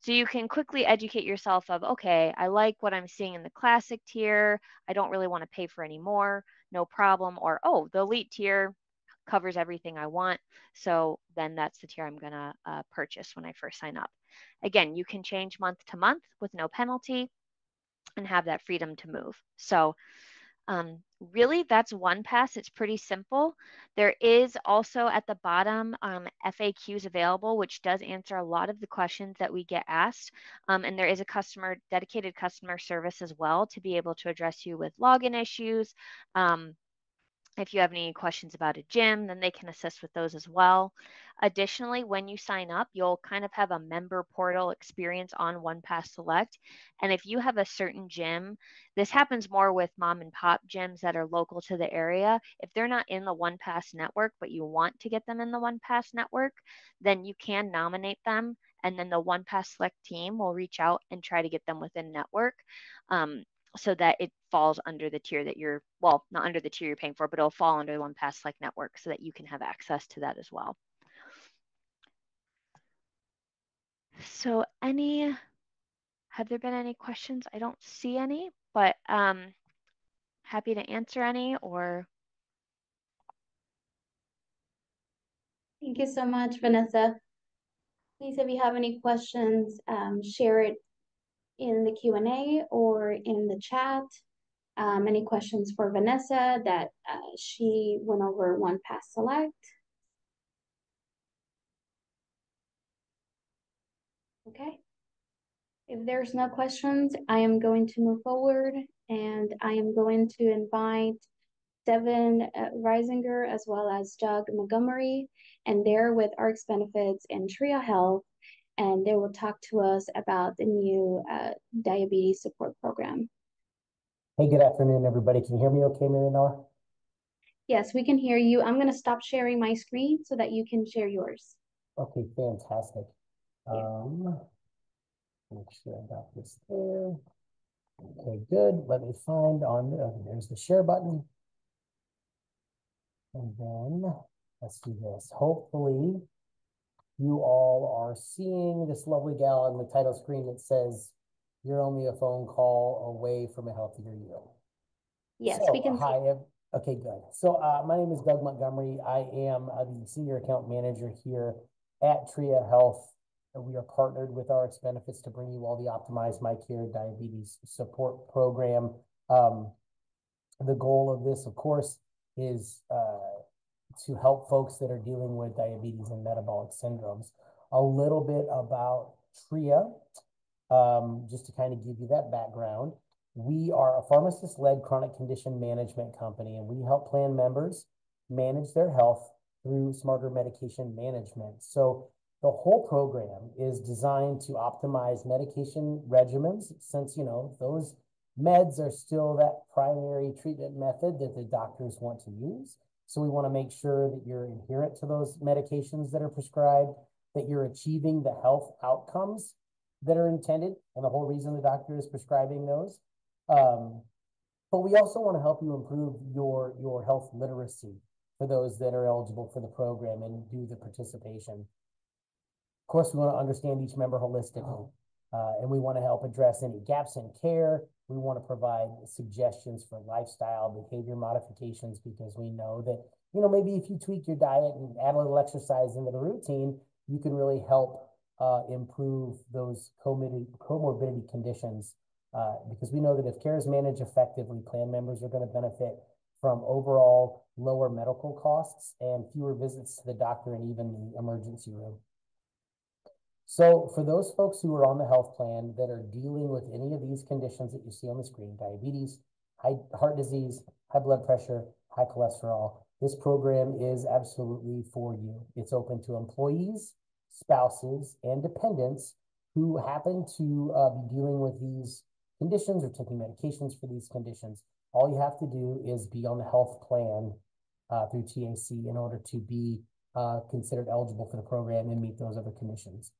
So you can quickly educate yourself of, okay, I like what I'm seeing in the classic tier. I don't really want to pay for any more, no problem. Or, oh, the elite tier covers everything I want. So then that's the tier I'm going to purchase when I first sign up. Again, you can change month to month with no penalty and have that freedom to move. So really, that's OnePass. It's pretty simple. There is also at the bottom FAQs available, which does answer a lot of the questions that we get asked. And there is a dedicated customer service as well to be able to address you with login issues. If you have any questions about a gym, then they can assist with those as well. Additionally, when you sign up, you'll kind of have a member portal experience on OnePass Select. And if you have a certain gym, this happens more with mom and pop gyms that are local to the area. If they're not in the OnePass network, but you want to get them in the OnePass network, then you can nominate them. And then the OnePass Select team will reach out and try to get them within network. So that it falls under the tier that you're, well, not under the tier you're paying for, but it'll fall under the OnePass Select network so that you can have access to that as well. So have there been any questions? I don't see any, but happy to answer any or. Thank you so much, Vanessa. Please, if you have any questions, share it in the Q&A or in the chat. Any questions for Vanessa that she went over OnePass Select? Okay. If there's no questions, I am going to move forward and I am going to invite Devin Reisinger as well as Doug Montgomery, and they're with ARCS Benefits and Tria Health, and they will talk to us about the new diabetes support program. Hey, good afternoon, everybody. Can you hear me okay, Marianella? Yes, we can hear you. I'm going to stop sharing my screen so that you can share yours. Okay, fantastic. Make sure I got this there. Okay, good. Let me find there's the share button. And then let's do this. Hopefully you all are seeing this lovely gal on the title screen that says you're only a phone call away from a healthier you. Yes, so, we can. Hi, okay, good. So my name is Doug Montgomery. I am the Senior Account Manager here at Tria Health. We are partnered with ARCS Benefits to bring you all the Optimize My Care Diabetes Support Program. The goal of this, of course, is to help folks that are dealing with diabetes and metabolic syndromes. A little bit about Tria, just to kind of give you that background. We are a pharmacist-led chronic condition management company, and we help plan members manage their health through smarter medication management. So the whole program is designed to optimize medication regimens, since, you know, those meds are still that primary treatment method that the doctors want to use. So we want to make sure that you're adherent to those medications that are prescribed, that you're achieving the health outcomes that are intended, and the whole reason the doctor is prescribing those. But we also want to help you improve your health literacy for those that are eligible for the program and do the participation. Of course, we want to understand each member holistically, and we want to help address any gaps in care. We want to provide suggestions for lifestyle behavior modifications, because we know that, you know, maybe if you tweak your diet and add a little exercise into the routine, you can really help improve those comorbidity conditions, because we know that if care is managed effectively, plan members are going to benefit from overall lower medical costs and fewer visits to the doctor and even the emergency room. So for those folks who are on the health plan that are dealing with any of these conditions that you see on the screen, diabetes, heart disease, high blood pressure, high cholesterol, this program is absolutely for you. It's open to employees, spouses, and dependents who happen to be dealing with these conditions or taking medications for these conditions. All you have to do is be on the health plan through TAC in order to be considered eligible for the program and meet those other conditions.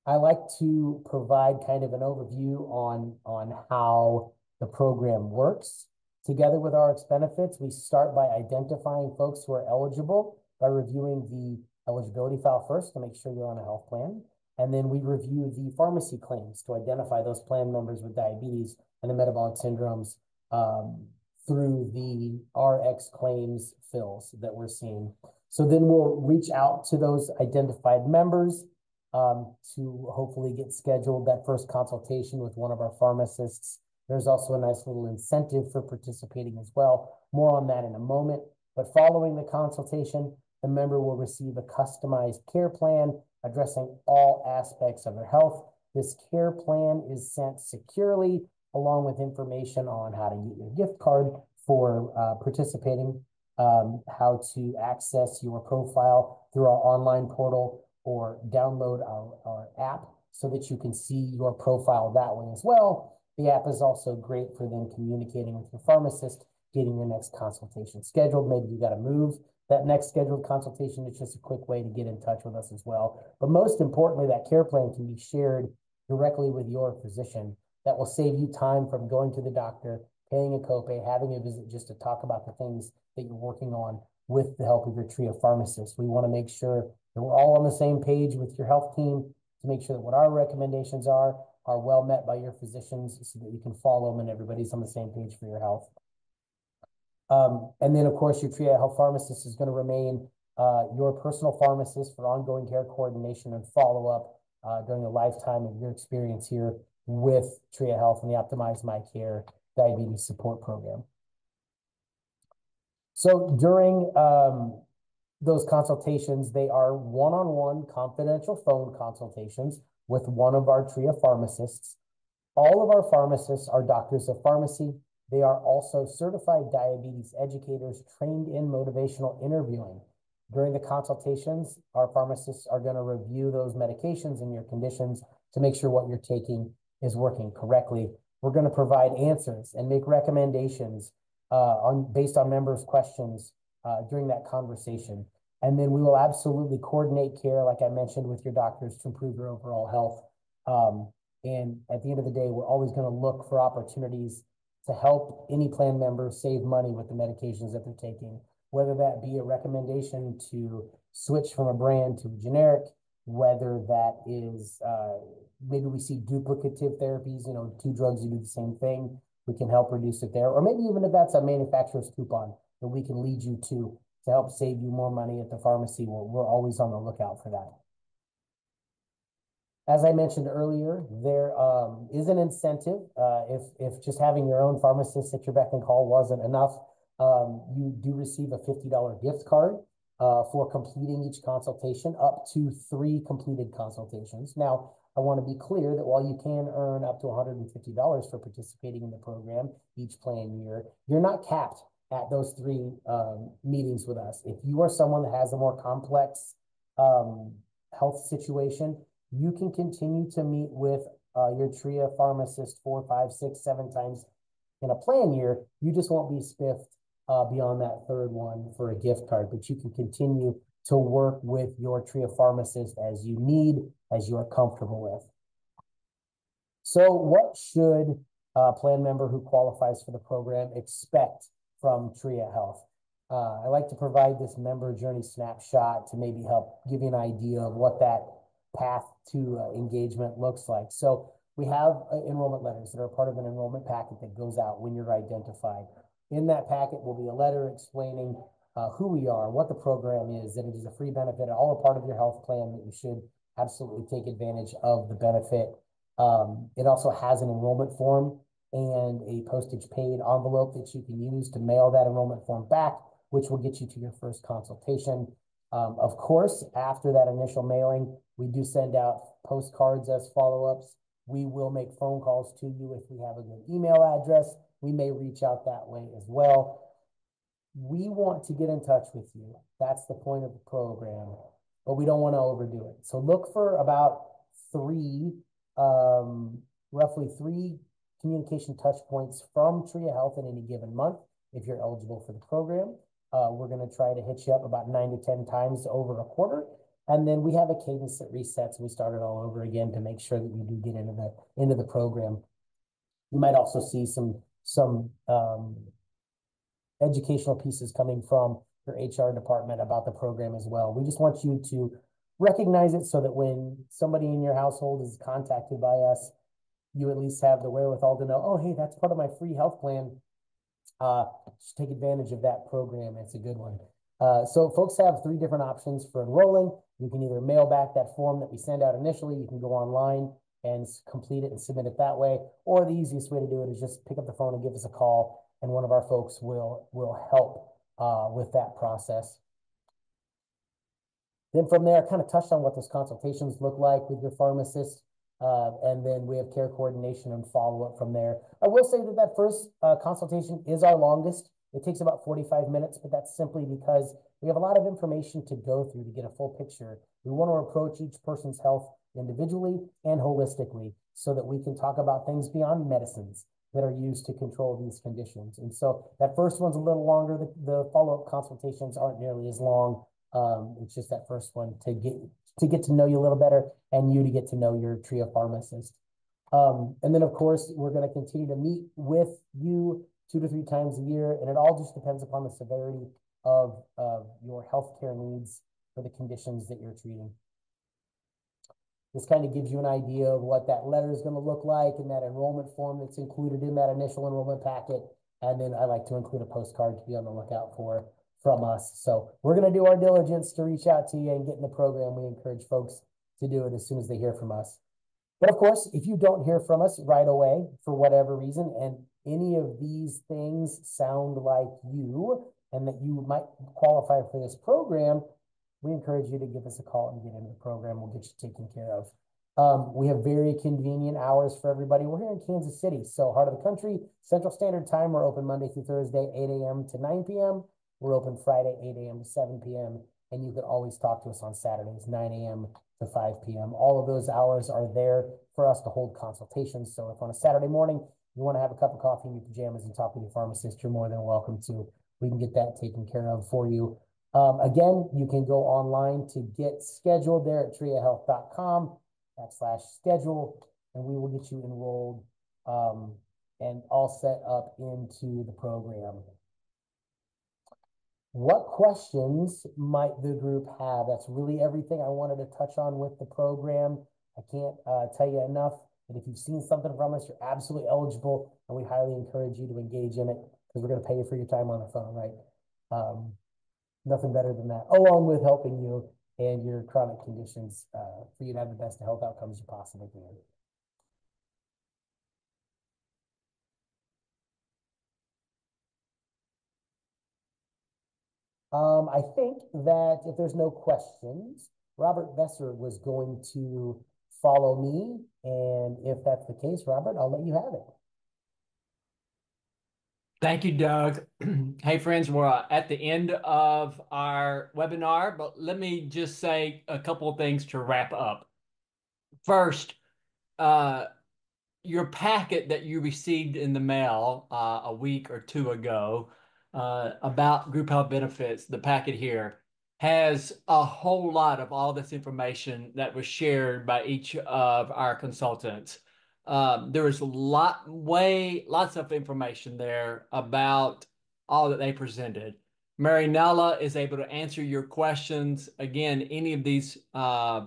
I like to provide kind of an overview on how the program works. Together with RX Benefits, we start by identifying folks who are eligible by reviewing the eligibility file first to make sure you're on a health plan. And then we review the pharmacy claims to identify those plan members with diabetes and the metabolic syndromes through the RX claims fills that we're seeing. So then we'll reach out to those identified members to hopefully get scheduled that first consultation with one of our pharmacists. There's also a nice little incentive for participating as well. More on that in a moment. But following the consultation, the member will receive a customized care plan addressing all aspects of their health. This care plan is sent securely along with information on how to get your gift card for participating, how to access your profile through our online portal, or download our app so that you can see your profile that way as well. The app is also great for then communicating with your pharmacist, getting your next consultation scheduled. Maybe you got to move that next scheduled consultation. It's just a quick way to get in touch with us as well. But most importantly, that care plan can be shared directly with your physician. That will save you time from going to the doctor, paying a copay, having a visit just to talk about the things that you're working on with the help of your TRIA pharmacist. We want to make sure that we're all on the same page with your health team to make sure that what our recommendations are well met by your physicians so that you can follow them and everybody's on the same page for your health. And then, of course, your TRIA health pharmacist is going to remain your personal pharmacist for ongoing care coordination and follow-up during the lifetime of your experience here with TRIA Health and the Optimize My Care Diabetes Support Program. So during those consultations, they are one-on-one confidential phone consultations with one of our TRIA pharmacists. All of our pharmacists are doctors of pharmacy. They are also certified diabetes educators trained in motivational interviewing. During the consultations, our pharmacists are going to review those medications and your conditions to make sure what you're taking is working correctly. We're going to provide answers and make recommendations based on members' questions during that conversation. And then we will absolutely coordinate care, like I mentioned, with your doctors to improve your overall health. And at the end of the day, we're always going to look for opportunities to help any plan member save money with the medications that they're taking, whether that be a recommendation to switch from a brand to a generic, whether that is maybe we see duplicative therapies, two drugs that do the same thing, we can help reduce it there. Or maybe even if that's a manufacturer's coupon that we can lead you to help save you more money at the pharmacy, we're always on the lookout for that. As I mentioned earlier, there is an incentive. If just having your own pharmacist at your beck and call wasn't enough, you do receive a $50 gift card for completing each consultation, up to 3 completed consultations. Now, I want to be clear that while you can earn up to $150 for participating in the program each plan year, you're not capped at those 3 meetings with us. If you are someone that has a more complex health situation, you can continue to meet with your TRIA pharmacist 4, 5, 6, 7 times in a plan year. You just won't be spiffed beyond that 3rd one for a gift card, but you can continue to work with your TRIA pharmacist as you need, as you are comfortable with. So what should a plan member who qualifies for the program expect from TRIA Health? I like to provide this member journey snapshot to maybe help give you an idea of what that path to engagement looks like. So we have enrollment letters that are part of an enrollment packet that goes out when you're identified. In that packet will be a letter explaining who we are, what the program is, that it is a free benefit, all a part of your health plan, that you should absolutely take advantage of the benefit. It also has an enrollment form and a postage paid envelope that you can use to mail that enrollment form back, which will get you to your first consultation. Of course, after that initial mailing, We do send out postcards as follow-ups. We will make phone calls to you if we have a good email address. We may reach out that way as well. We want to get in touch with you. That's the point of the program, but we don't want to overdo it. So look for about roughly three communication touch points from Tria Health in any given month if you're eligible for the program. We're going to try to hit you up about 9 to 10 times over a quarter. And then we have a cadence that resets. We start it all over again to make sure that you do get into the program. You might also see some educational pieces coming from your HR department about the program as well. We just want you to recognize it so that when somebody in your household is contacted by us, you at least have the wherewithal to know, oh, hey, that's part of my free health plan. Just take advantage of that program. It's a good one. So folks have 3 different options for enrolling. You can either mail back that form that we send out initially. You can go online and complete it and submit it that way. Or the easiest way to do it is just pick up the phone and give us a call, and one of our folks will help with that process. Then from there, I kind of touched on what those consultations look like with your pharmacist. And then we have care coordination and follow-up from there. I will say that first consultation is our longest. It takes about 45 minutes, but that's simply because we have a lot of information to go through to get a full picture. We want to approach each person's health individually and holistically so that we can talk about things beyond medicines that are used to control these conditions. And so that first one's a little longer. The follow-up consultations aren't nearly as long. It's just that first one to get to know you a little better and you to get to know your Tria pharmacist. And then, of course, we're going to continue to meet with you 2 to 3 times a year, and it all just depends upon the severity of your healthcare needs for the conditions that you're treating. This kind of gives you an idea of what that letter is going to look like and that enrollment form that's included in that initial enrollment packet. And then I like to include a postcard to be on the lookout for from us. So we're going to do our diligence to reach out to you and get in the program. We encourage folks to do it as soon as they hear from us. But of course, if you don't hear from us right away for whatever reason, and any of these things sound like you and that you might qualify for this program, we encourage you to give us a call and get into the program. We'll get you taken care of. We have very convenient hours for everybody. We're here in Kansas City, so heart of the country, Central Standard Time. We're open Monday through Thursday, 8 a.m. to 9 p.m. We're open Friday, 8 a.m. to 7 p.m. And you can always talk to us on Saturdays, 9 a.m. to 5 p.m. All of those hours are there for us to hold consultations. So if on a Saturday morning you want to have a cup of coffee in your pajamas and talk with your pharmacist, you're more than welcome to. We can get that taken care of for you. Again, you can go online to get scheduled there at triahealth.com/schedule, and we will get you enrolled and all set up into the program. What questions might the group have? That's really everything I wanted to touch on with the program. I can't tell you enough that if you've seen something from us, you're absolutely eligible, and we highly encourage you to engage in it because we're going to pay you for your time on the phone, right? Nothing better than that, along with helping you and your chronic conditions for you to have the best health outcomes you possibly can. I think that if there's no questions, Robert Besser was going to follow me. And if that's the case, Robert, I'll let you have it. Thank you, Doug. Hey, friends, we're at the end of our webinar, but let me just say a couple of things to wrap up. First, your packet that you received in the mail a week or 2 ago about group health benefits, the packet here, has a whole lot of all this information that was shared by each of our consultants. There is lots of information there about all that they presented. Marinella is able to answer your questions. Again, any of these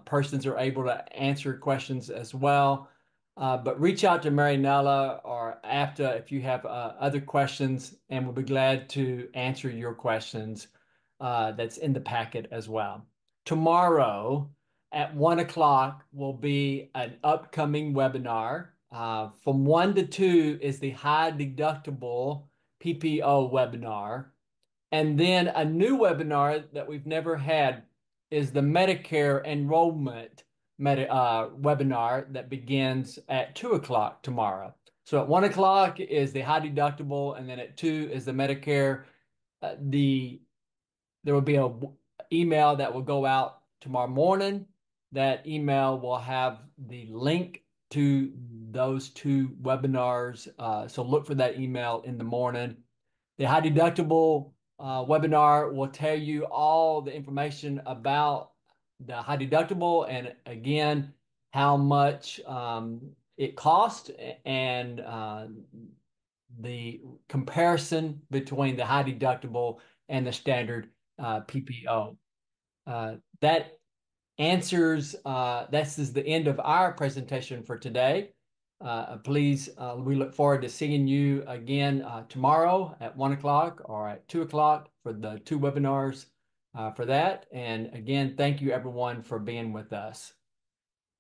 persons are able to answer questions as well. But reach out to Marinella or AFTA if you have other questions, and we'll be glad to answer your questions that's in the packet as well. Tomorrow at 1 o'clock will be an upcoming webinar. From 1 to 2 is the high deductible PPO webinar. And then a new webinar that we've never had is the Medicare enrollment webinar that begins at 2 o'clock tomorrow. So at 1 o'clock is the high deductible, and then at 2 is the Medicare. There will be a email that will go out tomorrow morning. That email will have the link to those 2 webinars. So look for that email in the morning. The high deductible webinar will tell you all the information about the high deductible, and again, how much it costs, and the comparison between the high deductible and the standard PPO. That answers, this is the end of our presentation for today. Please, we look forward to seeing you again tomorrow at 1 o'clock or at 2 o'clock for the 2 webinars for that. And again, thank you everyone for being with us.